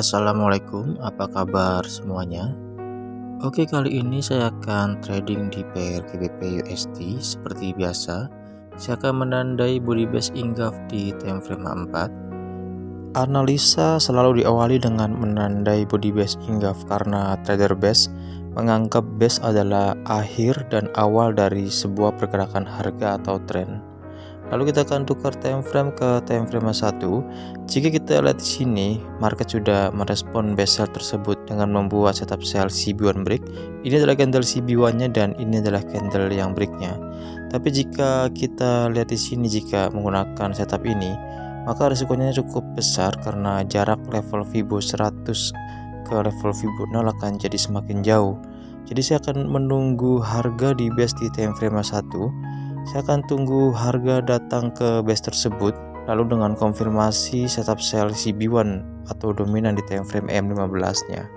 Assalamualaikum, apa kabar semuanya? Oke, kali ini saya akan trading di pair GBP USD seperti biasa. Saya akan menandai body base Ingaf di time frame 4. Analisa selalu diawali dengan menandai body base Ingaf karena trader base menganggap base adalah akhir dan awal dari sebuah pergerakan harga atau tren. Lalu kita akan tukar time frame ke time frame 1. Jika kita lihat di sini, market sudah merespon base sell tersebut dengan membuat setup sell CB1 break. Ini adalah candle CB1-nya dan ini adalah candle yang breaknya. Tapi jika kita lihat di sini, jika menggunakan setup ini, maka risikonya cukup besar karena jarak level Fibo 100 ke level Fibo 0 akan jadi semakin jauh. Jadi saya akan menunggu harga di base di time frame 1. Saya akan tunggu harga datang ke base tersebut, lalu dengan konfirmasi setup sell CB1 atau dominan di time frame M15-nya.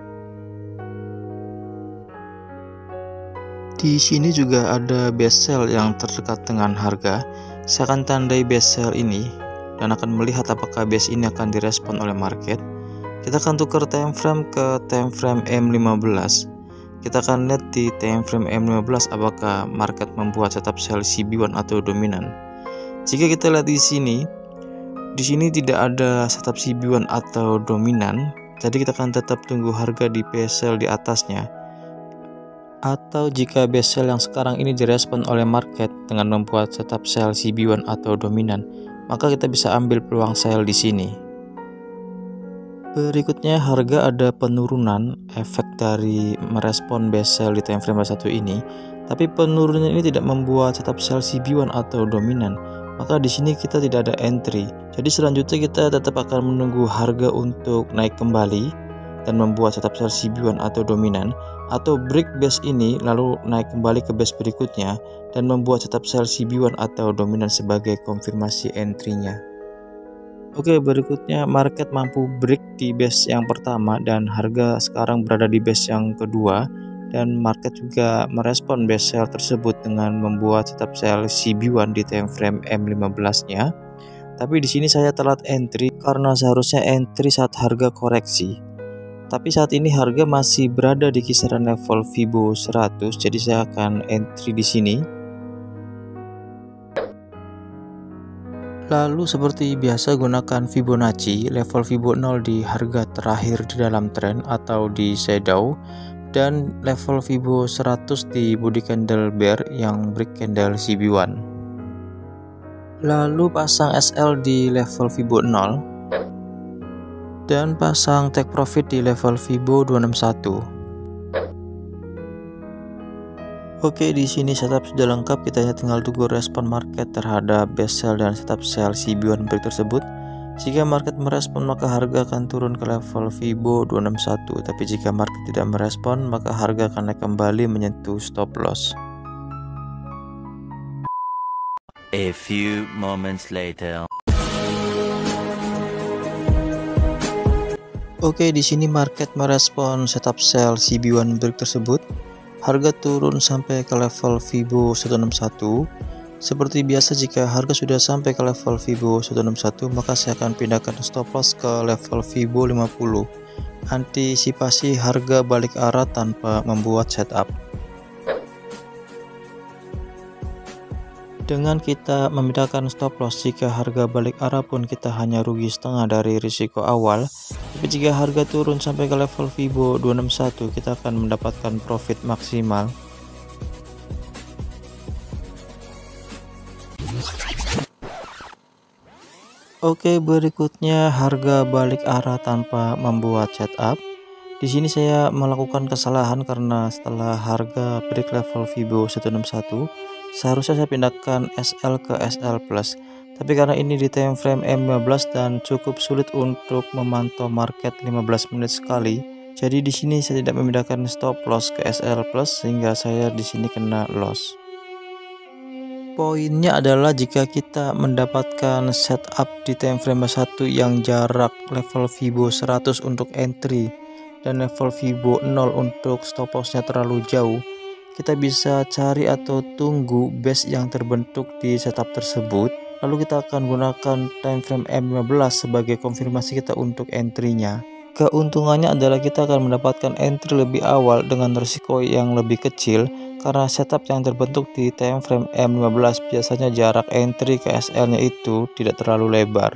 Di sini juga ada base sell yang terdekat dengan harga. Saya akan tandai base sell ini dan akan melihat apakah base ini akan direspon oleh market. Kita akan tukar time frame ke time frame M15. Kita akan lihat di time frame M15 apakah market membuat setup sell CB1 atau dominan. Jika kita lihat di sini tidak ada setup CB1 atau dominan, jadi kita akan tetap tunggu harga di base sell di atasnya. Atau jika base sell yang sekarang ini direspon oleh market dengan membuat setup sell CB1 atau dominan, maka kita bisa ambil peluang sell di sini. Berikutnya harga ada penurunan efek dari merespon base sell di time frame 1 ini, tapi penurunan ini tidak membuat setup sell CB1 atau dominan, maka di sini kita tidak ada entry. Jadi selanjutnya kita tetap akan menunggu harga untuk naik kembali dan membuat setup sell CB1 atau dominan, atau break base ini lalu naik kembali ke base berikutnya dan membuat setup sell CB1 atau dominan sebagai konfirmasi entry-nya. Oke, berikutnya market mampu break di base yang pertama dan harga sekarang berada di base yang kedua, dan market juga merespon base sell tersebut dengan membuat setup sell CB1 di time frame M15-nya. Tapi di sini saya telat entry karena seharusnya entry saat harga koreksi. Tapi saat ini harga masih berada di kisaran level Fibo 100, jadi saya akan entry di sini. Lalu seperti biasa gunakan Fibonacci, level Fibo 0 di harga terakhir di dalam tren atau di shadow, dan level Fibo 100 di body candle bear yang break candle CB1. Lalu pasang SL di level Fibo 0 dan pasang take profit di level Fibo 261. Oke, di sini setup sudah lengkap, kita hanya tinggal tunggu respon market terhadap base sell dan setup sell CB1 break tersebut. Jika market merespon maka harga akan turun ke level Fibo 261, tapi jika market tidak merespon maka harga akan naik kembali menyentuh stop loss. A few moments later. Oke, di sini market merespon setup sell CB1 break tersebut. Harga turun sampai ke level Fibo 161. Seperti biasa jika harga sudah sampai ke level Fibo 161 maka saya akan pindahkan stop loss ke level Fibo 50. Antisipasi harga balik arah tanpa membuat setup. Dengan kita memindahkan stop loss, jika harga balik arah pun kita hanya rugi setengah dari risiko awal. Tapi jika harga turun sampai ke level Fibo 261, kita akan mendapatkan profit maksimal. Oke, berikutnya harga balik arah tanpa membuat setup. Di sini saya melakukan kesalahan karena setelah harga break level Fibo 161, seharusnya saya pindahkan SL ke SL plus. Tapi karena ini di time frame M15 dan cukup sulit untuk memantau market 15 menit sekali, jadi di sini saya tidak memindahkan stop loss ke SL plus sehingga saya di sini kena loss. Poinnya adalah jika kita mendapatkan setup di time frame 1 yang jarak level Fibo 100 untuk entry dan level Fibo 0 untuk stop lossnya terlalu jauh, kita bisa cari atau tunggu base yang terbentuk di setup tersebut. Lalu kita akan gunakan time frame M15 sebagai konfirmasi kita untuk entry-nya. Keuntungannya adalah kita akan mendapatkan entry lebih awal dengan risiko yang lebih kecil karena setup yang terbentuk di time frame M15 biasanya jarak entry ke SL-nya itu tidak terlalu lebar.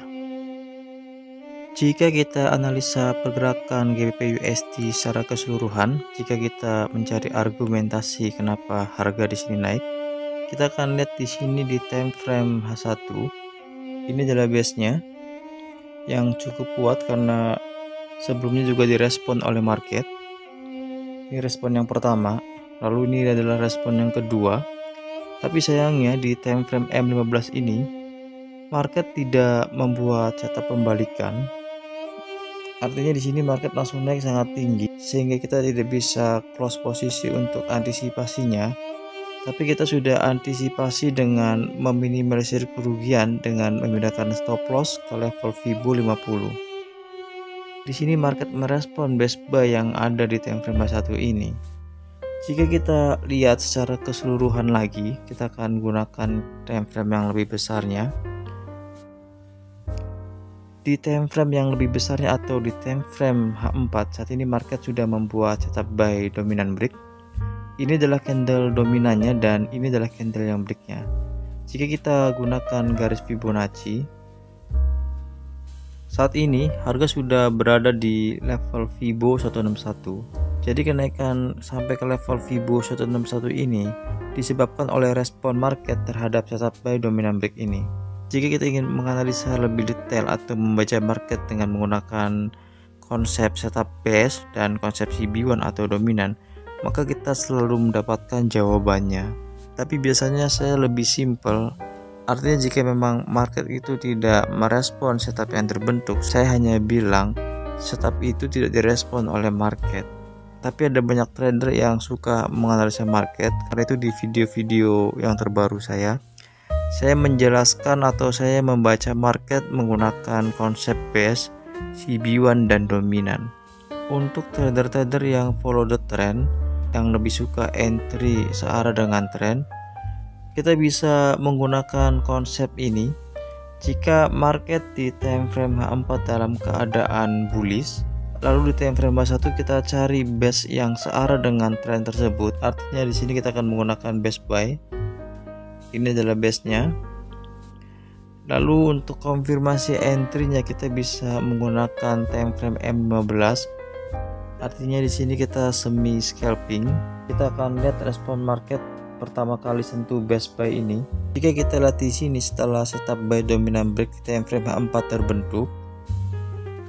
Jika kita analisa pergerakan GBP USD secara keseluruhan, jika kita mencari argumentasi kenapa harga di sini naik, kita akan lihat di sini di time frame H1. Ini adalah base-nya yang cukup kuat karena sebelumnya juga direspon oleh market. Ini respon yang pertama, lalu ini adalah respon yang kedua. Tapi sayangnya di time frame M15 ini market tidak membuat setup pembalikan. Artinya di sini market langsung naik sangat tinggi sehingga kita tidak bisa close posisi untuk antisipasinya. Tapi kita sudah antisipasi dengan meminimalisir kerugian dengan memindahkan stop loss ke level Fibo 50. Di sini market merespon base buy yang ada di time frame 1 ini. Jika kita lihat secara keseluruhan lagi, kita akan gunakan time frame yang lebih besarnya. Di time frame yang lebih besarnya atau di time frame H4, saat ini market sudah membuat setup buy dominan break. Ini adalah candle dominannya dan ini adalah candle yang breaknya. Jika kita gunakan garis Fibonacci, saat ini harga sudah berada di level Fibo 161. Jadi kenaikan sampai ke level Fibo 161 ini disebabkan oleh respon market terhadap setup buy dominan break ini. Jika kita ingin menganalisa lebih detail atau membaca market dengan menggunakan konsep setup base dan konsep CB1 atau dominan, maka kita selalu mendapatkan jawabannya. Tapi biasanya saya lebih simple. Artinya jika memang market itu tidak merespon setup yang terbentuk, saya hanya bilang setup itu tidak direspon oleh market. Tapi ada banyak trader yang suka menganalisa market. Karena itu di video-video yang terbaru saya menjelaskan atau saya membaca market menggunakan konsep base, CB1 dan dominan. Untuk trader-trader yang follow the trend, yang lebih suka entry searah dengan trend, kita bisa menggunakan konsep ini. Jika market di time frame H4 dalam keadaan bullish, lalu di time frame H1 kita cari base yang searah dengan trend tersebut. Artinya di sini kita akan menggunakan base buy. Ini adalah base-nya. Lalu untuk konfirmasi entry-nya kita bisa menggunakan time frame M15. Artinya di sini kita semi scalping. Kita akan lihat respon market pertama kali sentuh base buy ini. Jika kita lihat di sini setelah setup buy dominant break di time frame H4 terbentuk.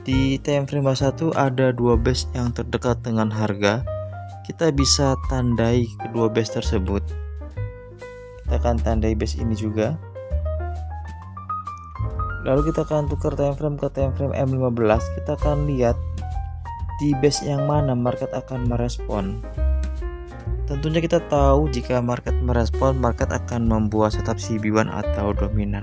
Di time frame H1 ada dua base yang terdekat dengan harga. Kita bisa tandai kedua base tersebut. Kita akan tandai base ini juga. Lalu kita akan tukar time frame ke time frame M15. Kita akan lihat di base yang mana market akan merespon. Tentunya kita tahu jika market merespon, market akan membuat setup CB1 atau dominan.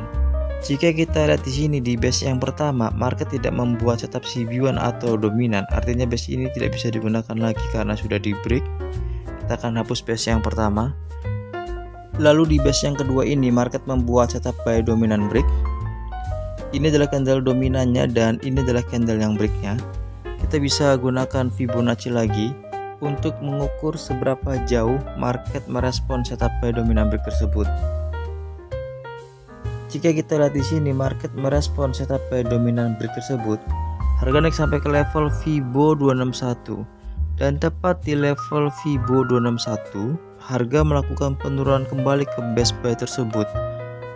Jika kita lihat di sini di base yang pertama, market tidak membuat setup CB1 atau dominan. Artinya base ini tidak bisa digunakan lagi karena sudah di break. Kita akan hapus base yang pertama. Lalu di base yang kedua ini market membuat setup buy dominan break. Ini adalah candle dominannya dan ini adalah candle yang breaknya. Kita bisa gunakan Fibonacci lagi untuk mengukur seberapa jauh market merespon setup buy dominan break tersebut. Jika kita lihat di sini market merespon setup buy dominan break tersebut, harga naik sampai ke level Fibo 261 dan tepat di level Fibo 261 harga melakukan penurunan kembali ke base buy tersebut.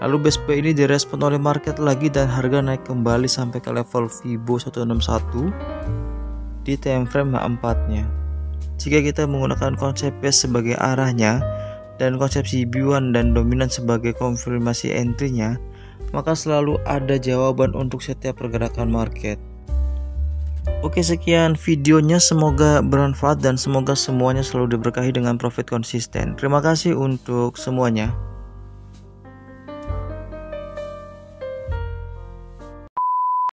Lalu base buy ini direspon oleh market lagi dan harga naik kembali sampai ke level Fibo 161 di time frame H4-nya. Jika kita menggunakan konsep base sebagai arahnya dan konsep CB1 dan dominan sebagai konfirmasi entry-nya, maka selalu ada jawaban untuk setiap pergerakan market. Oke, sekian videonya, semoga bermanfaat dan semoga semuanya selalu diberkahi dengan profit konsisten. Terima kasih untuk semuanya.